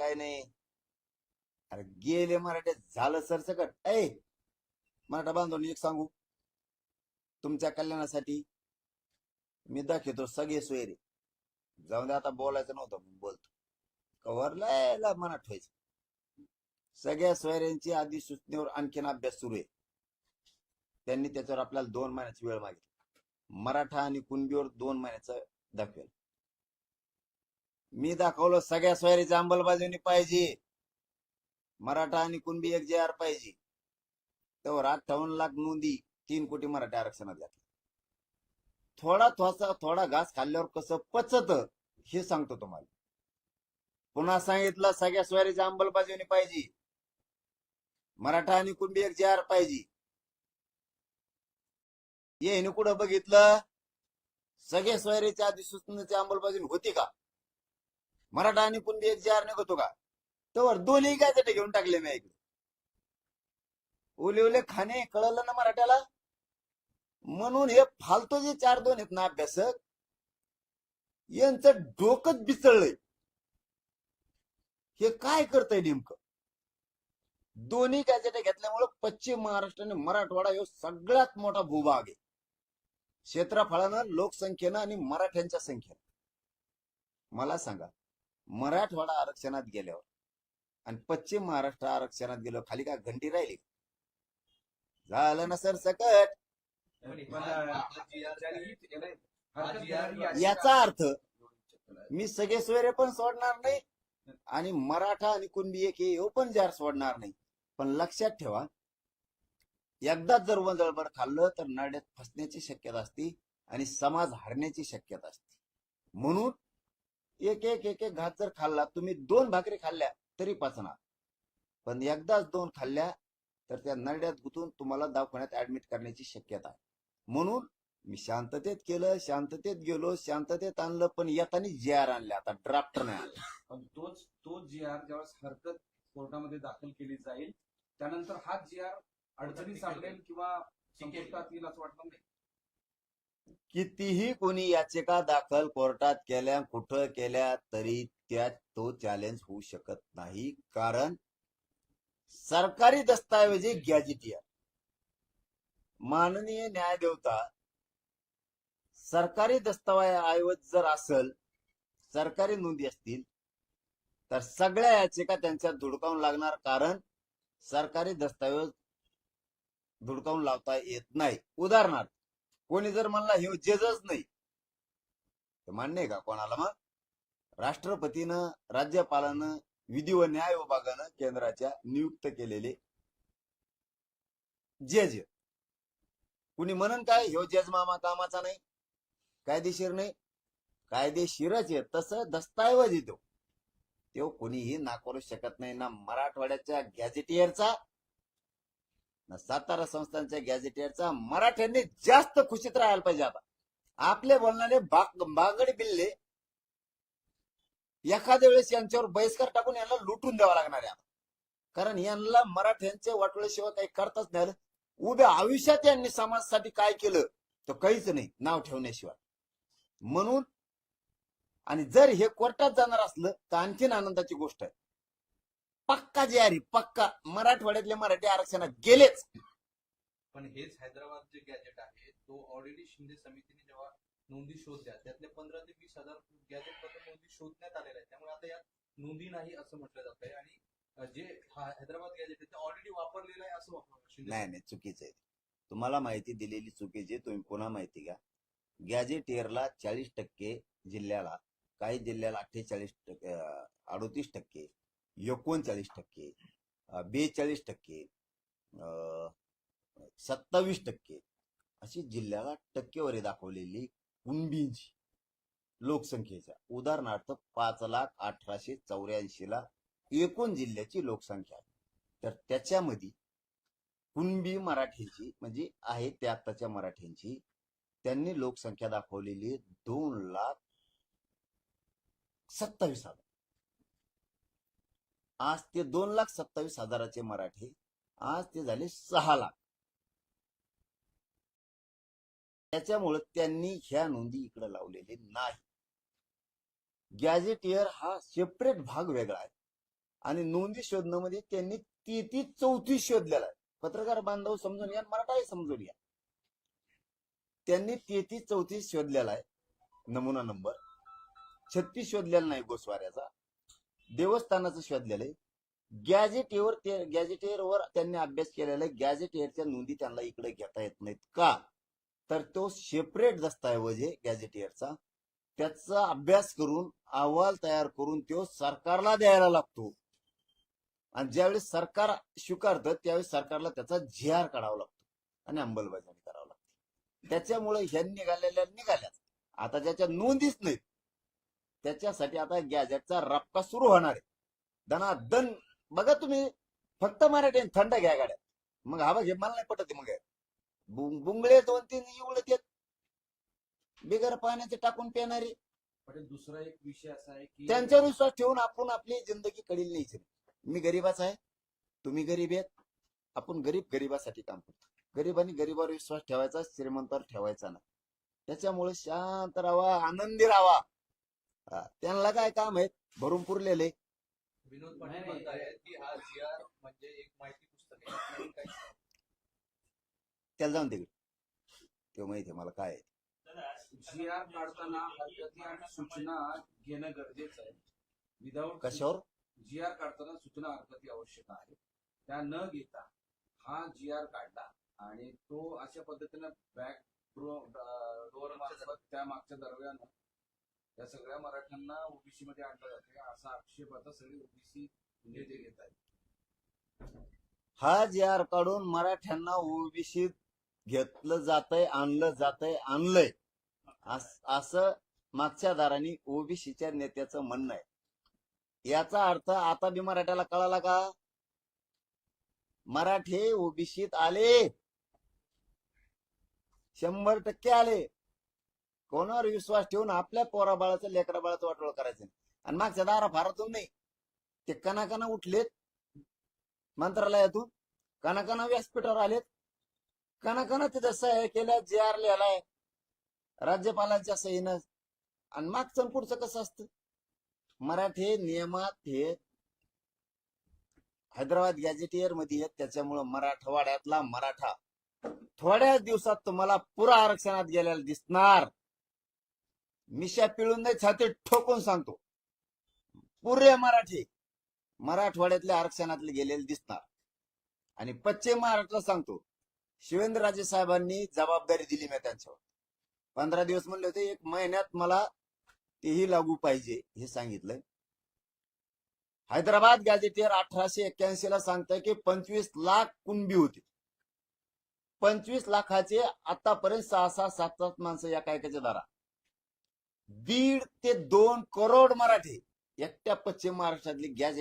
काय नाही. अरे गेले मराठ्यात झालं सरसकट. ऐ मराठा बांधवून एक सांगू तुमच्या कल्याणासाठी मी दाखवतो सगळे सोयरे. जाऊन दे आता बोलायचं नव्हतं बोलतो कव्हरला मनात ठेवायचं. सगळ्या सोयऱ्यांची अधिसूचनेवर आणखीन अभ्यास सुरू आहे. त्यांनी त्याच्यावर आपल्याला 2 महिन्याची वेळ मागितली. मराठा आणि कुणबीवर 2 महिन्याचं दाखवेल. मी दाखवलं सगळ्या सोयरीची अंमलबजावणी पाहिजे. मराठा आणि कुणबी एक JR पाहिजे. तर 58 लाख नोंदी 3 कोटी मराठी आरक्षणात घातले. थोडा घास खाल्ल्यावर कसं पचत हे सांगतो तुम्हाला. पुन्हा सांगितलं सगळ्या सोयरीची अंमलबजावणी पाहिजे. मराठा आणि कुणबी एक JR पाहिजे. येईन कुठं बघितलं सगळ्या सोयरीच्या अधिसूचनेची अंमलबजावणी होती का? मराठा आणि कुणबी एक JR निघतो का? तर दोन्ही काय ते घेऊन टाकले मी ऐकले. ओले खाणे कळलं ना मराठ्याला. म्हणून हे फालतू जे 4-2 आहेत ना अभ्यासक यांचं डोकंच बिचळलंय. हे काय करतंय नेमकं? दोन्ही गॅजेट घेतल्यामुळे पश्चिम महाराष्ट्र आणि मराठवाडा हे सगळ्यात मोठा भूभाग आहे. क्षेत्रफळानं, लोकसंख्येनं आणि मराठ्यांच्या संख्येनं. मला सांगा मराठवाडा आरक्षणात गेल्यावर आणि पश्चिम महाराष्ट्र आरक्षणात गेल्यावर खाली का घंटी राहिली? झालं ना सर सकट. याचा अर्थ मी सगळे सोयरे पण सोडणार नाही आणि मराठा आणि कुणबी एक हे पण JR सोडणार नाही. पण लक्षात ठेवा एकदाच जर वंजळभर खाल्लं तर नाड्यात फसण्याची शक्यता असते आणि समाज हरण्याची शक्यता असते. म्हणून एक घास जर खाल्ला, तुम्ही 2 भाकरी खाल्ल्या तरी पचणार. पण एकदाच 2 खाल्ल्या तर त्या नरड्यात गुंतून तुम्हाला दवाखान्यात ऍडमिट करण्याची शक्यता आहे. म्हणून मी शांततेत केलं, शांततेत गेलो, शांततेत आणलं. पण येताना JR आणले, आता ड्राफ्ट नाही आणला. पण तोच JR ज्यावेळेस हरकत कोर्टामध्ये दाखल केली जाईल त्यानंतर हा JR अडचणी सापडेल किंवा संपुष्टात येईल असं वाटतं नाही. कितीही कोणी याचिका दाखल कोर्टात केल्या, कुठं केल्या तरी त्यात तो चॅलेंज होऊ शकत नाही. कारण सरकारी दस्तावेजी गॅजेटियर माननीय न्यायदेवता सरकारी दस्तावेज जर असेल, सरकारी नोंदी असतील तर सगळ्या याचिका त्यांच्यात धुडकावून लागणार. कारण सरकारी दस्तावेज धुडकावून लावता येत नाही. उदाहरणार्थ कोणी जर म्हणला हे जजच नाही तर मान्य आहे का कोणाला? मग राष्ट्रपतीनं, राज्यपालानं, विधी व न्याय विभागानं केंद्राच्या नियुक्त केलेले जज कुणी म्हणन काय ह्यो जज मामा कामाचा नाही, कायदेशीर नाही? कायदेशीरच आहे. तसं दस्तावेज येतो तो कोणीही नाकारू शकत नाही. ना मराठवाड्याच्या गॅजेटियरचा ना सातारा संस्थांच्या गॅजेटियरचा. मराठ्यांनी जास्त खुशीत राहायला पाहिजे. आता आपले बोलणारे बागडे बिल्ले एखाद्या वेळेस यांच्यावर बहिष्कार टाकून यांना लुटून द्यावा लागणार आहे. कारण यांना मराठ्यांचे वाटोळ्याशिवाय काही करताच नाही. उद्या आयुष्यात यांनी समाजासाठी काय केलं तर काहीच नाही नाव ठेवण्याशिवाय. म्हणून आणि जर हे कोर्टात जाणार असलं तर आणखीन आनंदाची गोष्ट आहे. पक्का JR पक्का मराठवाड्यातले मराठी आरक्षणात गेलेच. पण हेच हैदराबाद जे गॅजेट आहे तो ऑलरेडी शिंदे समितीने जेव्हा नोंदी शोधल्या त्यातले 15 ते 20 हजार गॅजेट बद्दल नोंदी शोधण्यात आलेल्या आहेत. त्यामुळे आता यात नोंदी नाही असं म्हटलं जात आहे आणि जे हैदराबाद गॅजेट आहे ते ऑलरेडी वापरलेलं आहे असं वापरलं. नाही चुकीचं आहे. तुम्हाला माहिती दिलेली चुकीची. तुम्ही पुन्हा माहिती घ्या. गॅजेटियरला 40% जिल्ह्याला, काही जिल्ह्याला 38%, 38%, 39%, 42%, 27% अशी जिल्ह्याला टक्केवारी दाखवलेली कुणबींची लोकसंख्येच्या. उदाहरणार्थ 5,18,84 ला एकूण जिल्ह्याची लोकसंख्या आहे. तर त्याच्यामध्ये कुणबी मराठीची म्हणजे आहे त्या आत्ताच्या मराठ्यांची त्यांनी लोकसंख्या दाखवलेली 2,27,000. आज ते 2,27,000चे मराठी आज ते झाले 6 लाख. त्याच्यामुळे त्यांनी ह्या नोंदी इकडे लावलेले नाही. गॅजेटियर हा सेपरेट भाग वेगळा आहे. आणि नोंदी शोधणं मध्ये त्यांनी 33-34 शोधलेला आहे. पत्रकार बांधव समजून घ्या, मराठाही समजून घ्या. त्यांनी 33-34 शोधलेला आहे नमुना नंबर. 36 शोधलेला नाही गोस्वाऱ्याचा. देवस्थानाचं शोधलेलं आहे. गॅजेटियरवर त्यांनी अभ्यास केलेला आहे. गॅजेटियरच्या नोंदी त्यांना इकडे घेता येत नाहीत का, तर तो सेपरेट दस्तऐवज आहे गॅजेटियरचा. त्याचा अभ्यास करून अहवाल तयार करून तो सरकारला द्यायला लागतो. आणि ज्यावेळेस सरकार स्वीकारतं त्यावेळेस सरकारला त्याचा GR काढावा लागतो आणि अंमलबजावणी करावी लागते. त्याच्यामुळे ह्या निघाल्याच आता ज्याच्या नोंदीच नाहीत त्याच्यासाठी आता गॅजेटचा रप्पा सुरू होणार आहे. दनादन बघा तुम्ही, फक्त मराठी थंड घ्या गाड्या. मग हा बघ, हे मला नाही पटत. मग बुंगळे 2-3 एवढं येत बिगर पाण्याचे टाकून पिणारे. पण दुसरा एक विषय असा आहे की त्यांच्यावर विश्वास ठेवून आपण आपली जिंदगी कडील न्यायची. मी गरीबाचा आहे, तुम्ही गरीब आहेत, आपण गरीबासाठी काम करतो. गरीबांनी गरीबावर विश्वास ठेवायचा, श्रीमंतावर ठेवायचा नाही. त्याच्यामुळे शांत राहावा, आनंदी राहावा. त्यांना काय काम आहे, भरून पुरलेले. विनोद पाटील म्हणतायत की हा GR म्हणजे एक माहिती पुस्तक आहे, यात नवीन काही नाही. त्याला जाऊन तिकडे ते माहिती आहे मला काय आहे. GR काढताना हरकती आणि सूचना घेणं गरजेचं आहे. विदाऊट कशावर GR काढताना सूचना हरकती आवश्यक आहे. त्या न घेता हा GR काढला आणि तो अशा पद्धतीने बॅक डोअर मार्फत त्या मागच्या दरम्यान या सगळ्या मराठ्यांना ओबीसी मध्ये आणलं जाते असा आक्षेप आता सगळे ओबीसी नेते घेत आहेत. हा GR काढून मराठ्यांना ओबीसी घेतलं जातंय, आणलंय असं मागच्या दारांनी ओबीसीच्या नेत्याचं म्हणणं आहे. याचा अर्थ आता बी मराठ्याला कळाला का, मराठे ओबीसीत आले, 100% आले. कोणावर विश्वास ठेवून आपल्या पोराबाळाचं लेकराबाळाचं वाटोळ करायचं. आणि मागच्या दारा फारातून नाही, ते कणाकणा उठलेत मंत्रालयातून, कणाकणा व्यासपीठावर आलेत, कणाकणा तिथं सह्या केल्या, GR लिहिलाय राज्यपालांच्या सहीनं. आणि मागचं पुढचं कसं असतं, मराठी नियमात हे हैदराबाद गॅजेटियर मध्ये आहेत. त्याच्यामुळं मराठवाड्यातला मराठा थोड्याच दिवसात तुम्हाला पुरा आरक्षणात गेलेला दिसणार. मिशा पिळून नाही, छाती ठोकून सांगतो, पुरे मराठवाड्यातले आरक्षणातले गेलेले दिसणार. आणि पश्चिम महाराष्ट्रात सांगतो, शिवेंद्रराजे साहेबांनी जबाबदारी दिली मी त्यांच्यावर. 15 दिवस म्हणले होते, 1 महिन्यात मला तेही लागू पाहिजे हे सांगितलंय. हैदराबाद गॅजेटियर 1881 ला सांगतंय की 25 लाख कुणबी होते. 25 लाखाचे आतापर्यंत 6-6, 7-7 माणसं या कायकाच्या दारा. 1.5 ते 2 करोड मराठी एकट्या पश्चिम महाराष्ट्रातली गॅजेट